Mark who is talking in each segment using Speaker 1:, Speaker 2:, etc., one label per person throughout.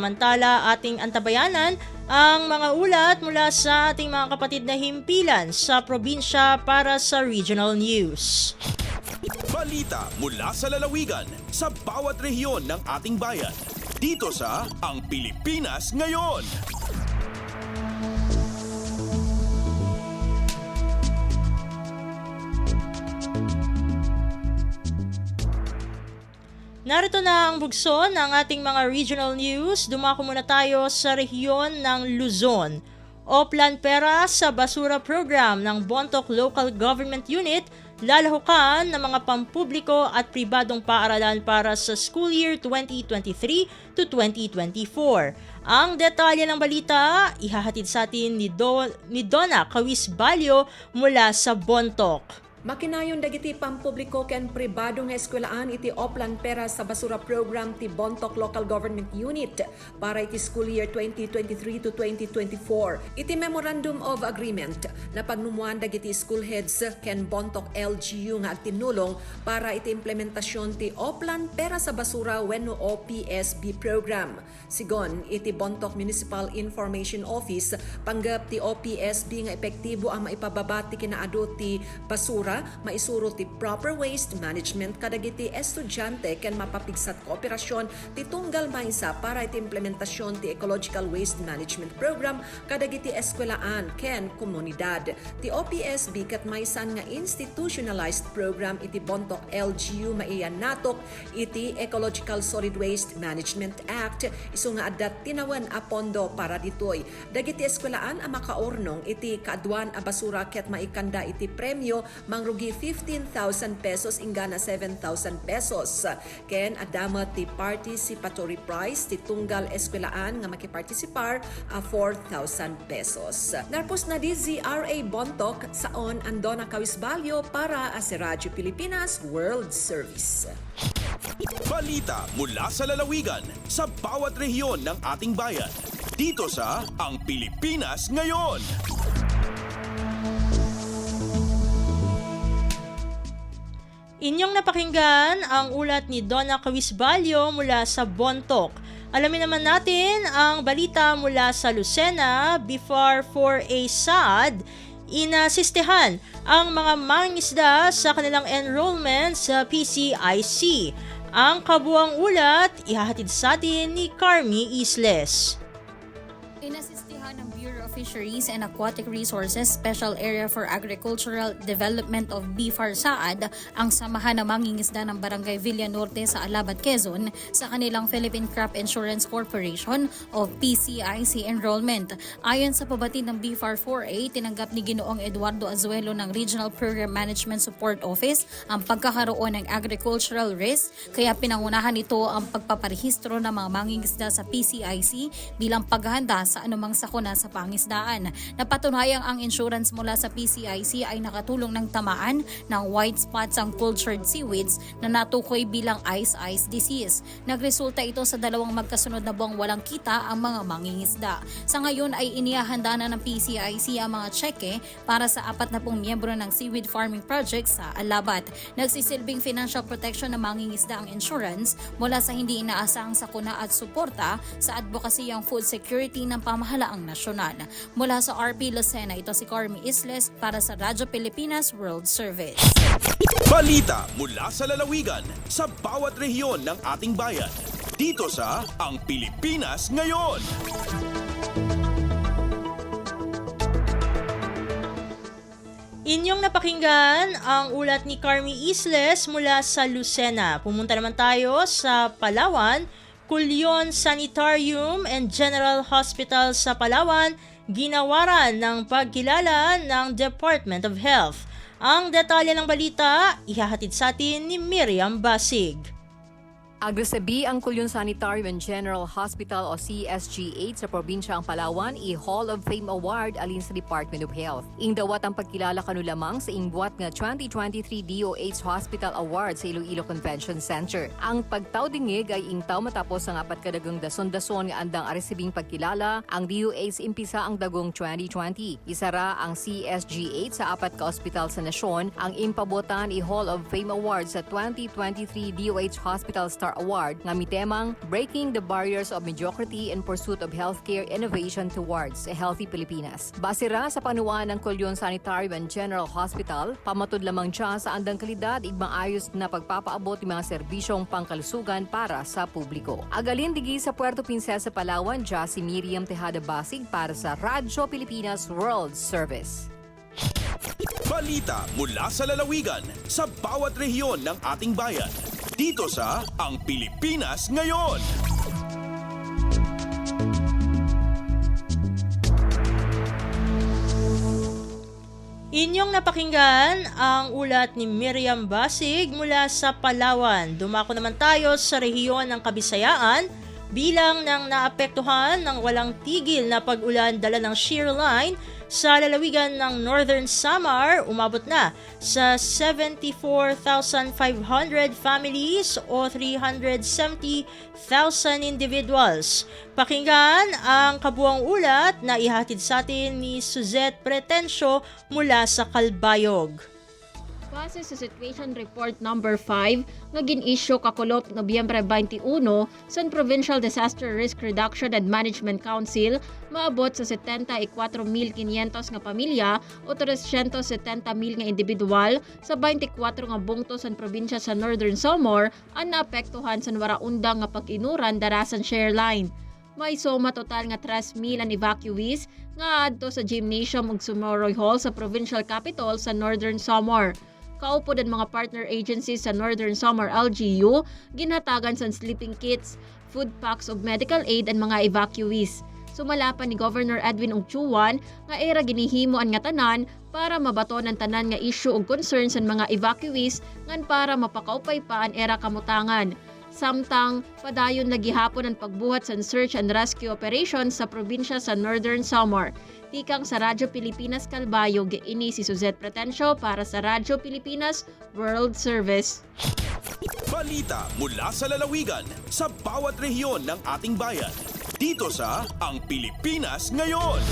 Speaker 1: Samantala, ating antabayanan ang mga ulat mula sa ating mga kapatid na himpilan sa probinsya para sa Regional News.
Speaker 2: Balita mula sa lalawigan sa bawat rehiyon ng ating bayan. Dito sa Ang Pilipinas Ngayon.
Speaker 1: Narito na ang bugso ng ating mga regional news. Dumako muna tayo sa rehiyon ng Luzon. Oplan pera sa basura program ng Bontoc Local Government Unit, lalahukan ng mga pampubliko at pribadong paaralan para sa school year 2023 to 2024. Ang detalye ng balita, ihahatid sa atin ni Donna Kawis Balyo mula sa Bontoc.
Speaker 3: Makinayon dagiti pampubliko ken pribado nga eskwelahan iti Oplan pera sa basura program ti Bontoc Local Government Unit para iti school year 2023 to 2024. Iti Memorandum of Agreement na pagnumuan dagiti school heads ken Bontoc LGU nga agtinulong para iti implementasyon ti Oplan pera sa basura wenno OPSB program. Sigon iti Bontoc Municipal Information Office panggap ti OPSB nga epektibo ang maipababati kinaado ti basura maisuro ti proper waste management kadagiti estudyante ken mapapigsat kooperasyon ti tunggal maysa para iti implementasyon ti ecological waste management program kadagiti eskwelahan ken komunidad. Ti OPSB ket maysan nga institutionalized program iti Bontoc LGU maiyan natok iti Ecological Solid Waste Management Act isu nga addat tinawen a pondo para ditoy. Dagiti eskwelahan a makaornong iti kaadwan a basura ket maikanda iti premyo mangrugi 15,000 pesos ingana 7,000 pesos. Ken adama ti participatory prize ti tunggal eskwelahan nga makipartisipar a 4,000 pesos. Narpos na di ZRA Bontoc saon Andona Kawisbalyo para sa Radyo Pilipinas World Service.
Speaker 2: Balita mula sa lalawigan sa bawat rehiyon ng ating bayan. Dito sa Ang Pilipinas Ngayon.
Speaker 1: Inyong napakinggan ang ulat ni Donna Kawisbalyo mula sa Bontoc. Alamin naman natin ang balita mula sa Lucena. Before 4A SAD, inasistehan ang mga mangingisda sa kanilang enrollment sa PCIC. Ang kabuang ulat, ihahatid sa atin ni Carmi Isles.
Speaker 4: Inasistihan ng Bureau of Fisheries and Aquatic Resources Special Area for Agricultural Development of BFAR-SAAD ang samahan ng mangingisda ng Barangay Villanorte sa Alabat, Quezon sa kanilang Philippine Crop Insurance Corporation o PCIC enrollment. Ayon sa pabatid ng BFAR-4A, tinanggap ni Ginoong Eduardo Azuelo ng Regional Program Management Support Office ang pagkakaroon ng agricultural risk, kaya pinangunahan ito ang pagpaparehistro ng mga mangingisda sa PCIC bilang paghahanda sa anumang sakuna sa pangisdaan. Napatunayang ang insurance mula sa PCIC ay nakatulong ng tamaan ng white spots ang cultured seaweeds na natukoy bilang ice disease. Nagresulta ito sa dalawang magkasunod na buwang walang kita ang mga mangingisda. Sa ngayon ay inihahanda na ng PCIC ang mga tseke para sa 40 miyembro ng seaweed farming project sa Alabat. Nagsisilbing financial protection ng mangingisda ang insurance mula sa hindi inaasahang sakuna at suporta sa advokasiyang food security ng pamahalaang nasyonal. Mula sa RP Lucena, ito si Carmi Isles para sa Radyo Pilipinas World Service.
Speaker 2: Balita mula sa lalawigan sa bawat rehiyon ng ating bayan. Dito sa Ang Pilipinas Ngayon.
Speaker 1: Inyong napakinggan ang ulat ni Carmi Isles mula sa Lucena. Pumunta naman tayo sa Palawan. Culyon Sanitarium and General Hospital sa Palawan, ginawaran ng pagkilala ng Department of Health. Ang detalye ng balita, ihahatid sa atin ni Miriam Basig.
Speaker 5: Agresabi ang Culyon Sanitarium and General Hospital o CSG-8 sa probinsyang Palawan i-Hall of Fame Award alin sa Department of Health. Ingdawat ang pagkilala kanu lamang sa ingbuat nga 2023 DOH Hospital Award sa Iloilo Convention Center. Ang pagtawdingig ay ingtaw matapos ang 4 kadagang dason-dason nga andang aresibing pagkilala, ang DOH impisa ang dagong 2020. Isara ang CSG-8 sa 4 ka ospital sa nasyon ang impabotan i-Hall of Fame Award sa 2023 DOH Hospital Star Star Award nga mitemang Breaking the Barriers of Mediocrity in Pursuit of Healthcare Innovation Towards a Healthy Pilipinas. Base ra sa panuan ng Kulyon Sanitarium and General Hospital, pamatud lamang siya sa andang kalidad ig maayos na pagpapaabot ng mga serbisyong pangkalusugan para sa publiko. Agalin digi sa Puerto Princesa, Palawan, si Miriam Tejada Basig para sa Radyo Pilipinas World Service.
Speaker 2: Balita mula sa lalawigan sa bawat rehiyon ng ating bayan. Dito sa Ang Pilipinas Ngayon.
Speaker 1: Inyong napakinggan ang ulat ni Miriam Basig mula sa Palawan. Dumako naman tayo sa rehiyon ng Kabisayaan. Bilang ng naapektuhan ng walang tigil na pag-ulan dala ng shear line sa lalawigan ng Northern Samar, umabot na sa 74,500 families o 370,000 individuals. Pakinggan ang kabuang ulat na ihatid sa atin ni Suzette Pretencio mula sa Calbayog.
Speaker 6: Base sa Situation Report number 5 nga gin-issue kakulot Nobyembre 21 sa Provincial Disaster Risk Reduction and Management Council, maabot sa 74,500 nga pamilya o 370,000 nga individual sa 24 nga bungto sa probinsya sa Northern Samar ang naapektuhan sa waraundang nga pag-inuran darasan share line. May soma total nga 3,000 ang evacuees nga adto sa gymnasium ug Sumoroy Hall sa provincial capital sa Northern Samar. Kaupod ang mga partner agencies sa Northern Samar LGU, ginhatagan sa sleeping kits, food packs ug medical aid ang mga evacuees. Sumalapan ni Governor Edwin Ugchuan nga era ginihimo ang nga tanan para mabaton ang tanan nga issue ug concerns sa mga evacuees ngan para mapakaupay pa ang era kamutangan. Samtang padayon lagi hapon ang pagbuhat sa search and rescue operations sa probinsya sa Northern Samar. Tikang sa Radyo Pilipinas Calbayog, ini si Suzette Pretencio para sa Radyo Pilipinas World Service.
Speaker 2: Balita mula sa lalawigan sa bawat rehiyon ng ating bayan. Dito sa Ang Pilipinas Ngayon.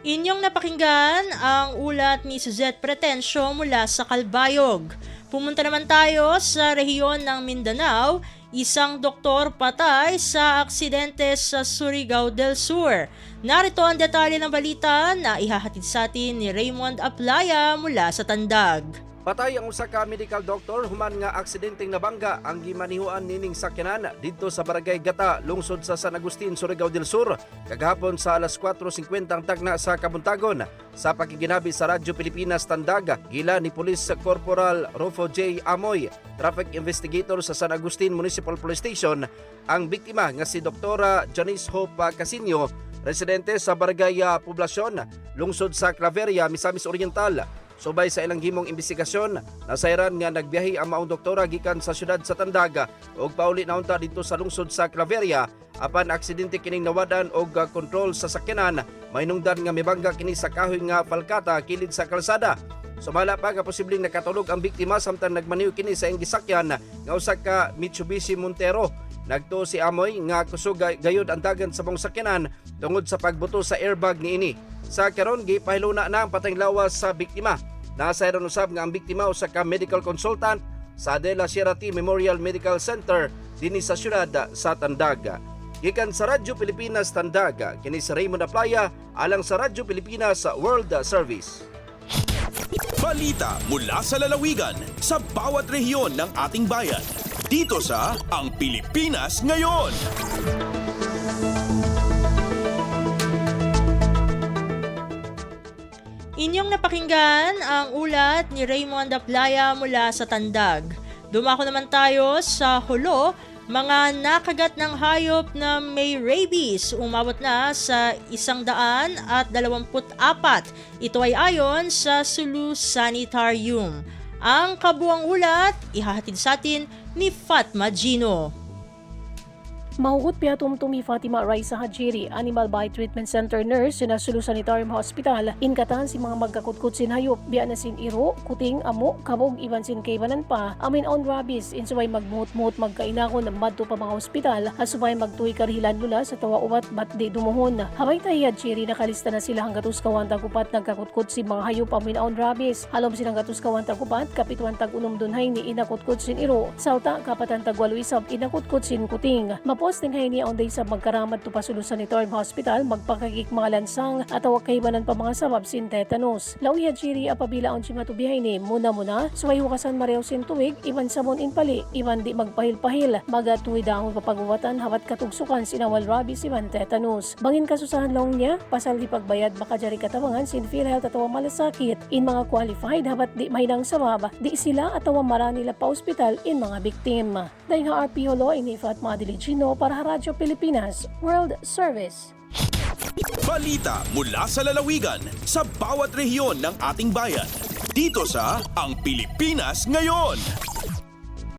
Speaker 1: Inyong napakinggan ang ulat ni Suzette Pretencio mula sa Calbayog. Pumunta naman tayo sa rehiyon ng Mindanao. Isang doktor patay sa aksidente sa Surigao del Sur. Narito ang detalye ng balita na ihahatid sa atin ni Raymond Aplaya mula sa Tandag.
Speaker 7: Patay ang usa ka medical doctor human nga aksidenteng nabangga ang gimanihuan nining sakyanan didto sa Barangay Gata, lungsod sa San Agustin, Surigao del Sur, kagahapon sa alas 4:50 ang tagna sa Kabuntagon. Sa pakikinabi sa Radyo Pilipinas Tandag, gila ni Police Corporal Rufo J. Amoy, traffic investigator sa San Agustin Municipal Police Station, ang biktima nga si Dr. Janice Hope Casinio, residente sa Barangay Poblasyon, lungsod sa Claveria, Misamis Oriental. Subay sa ilang himong imbestigasyon, nasayran nga nagbiyahe ang maong doktora gikan sa syudad sa Tandaga ug pauli na unta dito sa lungsod sa Claveria apan aksidente kining nawadan og kontrol sa sakyanan, mahinungdan nga mibangga kini sa kahoy nga palkata kilid sa kalsada. Sumala pa nga posibleng nakatulog ang biktima samtang nagmaniw kini sa iyang gisakyan nga usa ka Mitsubishi Montero. Nagto si Amoy nga kusog gayud ang dagan sa mong sakyanan tungod sa pagbuto sa airbag niini. Sa karon gipahiluna na ang patayng lawas sa biktima. Nasayran usab nga ang biktima usa ka medical consultant sa De La Sierra Memorial Medical Center dinhi sa syudad sa Tandag. Gikan sa Radyo Pilipinas Tandag, kini si Raymond Aplaya alang sa Radyo Pilipinas World Service.
Speaker 2: Balita mula sa lalawigan sa bawat rehiyon ng ating bayan. Dito sa Ang Pilipinas Ngayon.
Speaker 1: Inyong napakinggan ang ulat ni Raymond Aplaya mula sa Tandag. Dumako naman tayo sa Hulo. Mga nakagat ng hayop na may rabies umabot na sa 124. Ito ay ayon sa Sulu Sanitarium. Ang kabuang ulat ihahatid sa atin ni Fatma Gino.
Speaker 8: Mahugot piya tumtumi Fatima Raisa Hajiri, Animal Bite Treatment Center nurse sa Sulu Sanitarium Hospital. Inkatan si mga magkakutkut sin hayop, biya na sin iro, kuting, amo, kabog, iban sin kaybanan pa, amin on rabies, insubay magmuhot-muhot magkainakon ng madto pa mga hospital, asubay magtuwi karhilan lula sa tawa ubat bat di dumuhon. Habay tahi Hajiri, nakalista na sila hanggang tuskawan tagupat nagkakutkut si mga hayop amin on rabies. Halom silang gatuskawan tagupat, kapituan tag-unom dunhay ni inakutkut sin iro, sauta kapatan tagwalo isab inakutkut sin kuting. Maposting hay ni on day sa magkaramad to Sulu Sanitarium Hospital, magpakakik mga lansang at awak kaybanan pa mga sabab sin tetanus. Lawi Hajiri apabila on si matubihay ni muna suway hukasan marew sin tuwig, iban samon inpali, iban di magpahil-pahil, magatuwi dahon papaguwatan hawat katugsukan sinawal rabies iban tetanus. Bangin kasusahan lang niya, pasal di pagbayad baka jari katawangan sin PhilHealth atawa malasakit in mga qualified habat di mahinang sabab, di sila atawa mara nila pa ospital in mga biktim. Dahil nga RPO Law, inifat Madiligino para Radyo Pilipinas World Service.
Speaker 2: Balita mula sa lalawigan sa bawat rehiyon ng ating bayan. Dito sa Ang Pilipinas Ngayon.